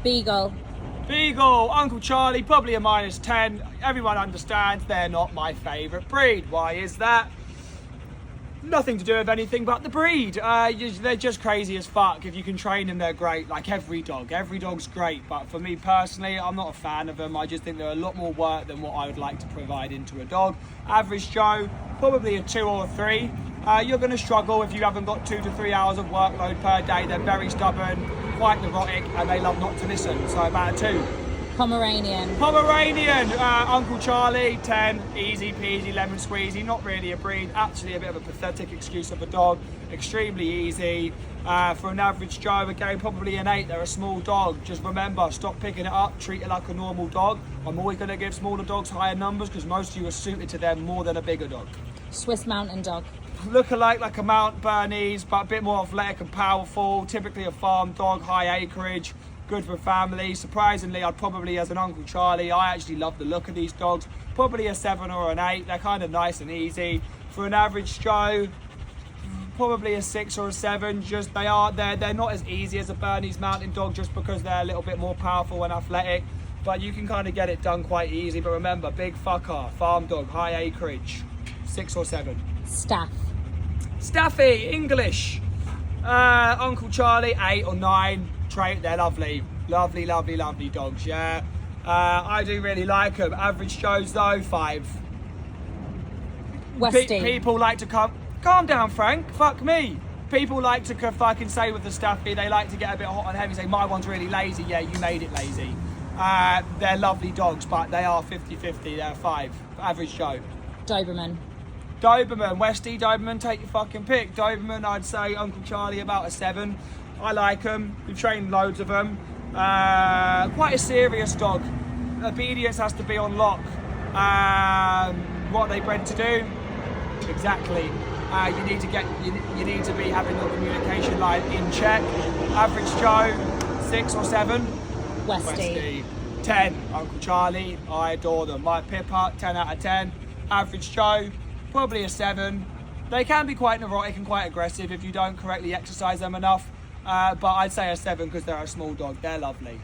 Beagle. Beagle, Uncle Charlie, probably a -10. Everyone understands they're not my favourite breed. Why is that? Nothing to do with anything but the breed. They're just crazy as fuck. If you can train them, they're great. Like every dog. Every dog's great. But for me personally, I'm not a fan of them. I just think they're a lot more work than what I would like to provide into a dog. Average Joe, probably a 2 or a 3. You're going to struggle if you haven't got 2 to 3 hours of workload per day. They're very stubborn, quite neurotic, and they love not to listen. So about a 2. Pomeranian. Uncle Charlie, 10, easy peasy, lemon squeezy, not really a breed, actually a bit of a pathetic excuse of a dog, extremely easy. For an average Joe, again, probably an 8, they're a small dog. Just remember, stop picking it up, treat it like a normal dog. I'm always going to give smaller dogs higher numbers because most of you are suited to them more than a bigger dog. Swiss Mountain Dog. Look alike like a Mount Bernese, but a bit more athletic and powerful, typically a farm dog, high acreage. Good for family. Surprisingly, I'd probably, as an Uncle Charlie, I actually love the look of these dogs. Probably a 7 or an 8. They're kind of nice and easy. For an average Joe, probably a 6 or a 7. Just they're not as easy as a Bernese Mountain Dog just because they're a little bit more powerful and athletic. But you can kind of get it done quite easy. But remember, big fucker, farm dog, high acreage, 6 or 7. Staf. Staffy, English. Uncle Charlie, 8 or 9. They're lovely dogs, yeah. I do really like them. Average Joes though, 5. Westie. People like to calm down, Frank, fuck me. People like to fucking say with the Staffy, they like to get a bit hot and heavy, say my one's really lazy. Yeah, you made it lazy. They're lovely dogs, but they are 50-50, they're 5. Average Joe. Doberman. Westie, Doberman, take your fucking pick. Doberman, I'd say Uncle Charlie about a 7. I like them. We've trained loads of them. Quite a serious dog. Obedience has to be on lock. What are they bred to do? Exactly. You need to be having your communication line in check. Average Joe, 6 or 7. Westie. 10. Uncle Charlie, I adore them. My Pippa, 10 out of 10. Average Joe, probably a 7. They can be quite neurotic and quite aggressive if you don't correctly exercise them enough. But I'd say a 7 because they're a small dog. They're lovely.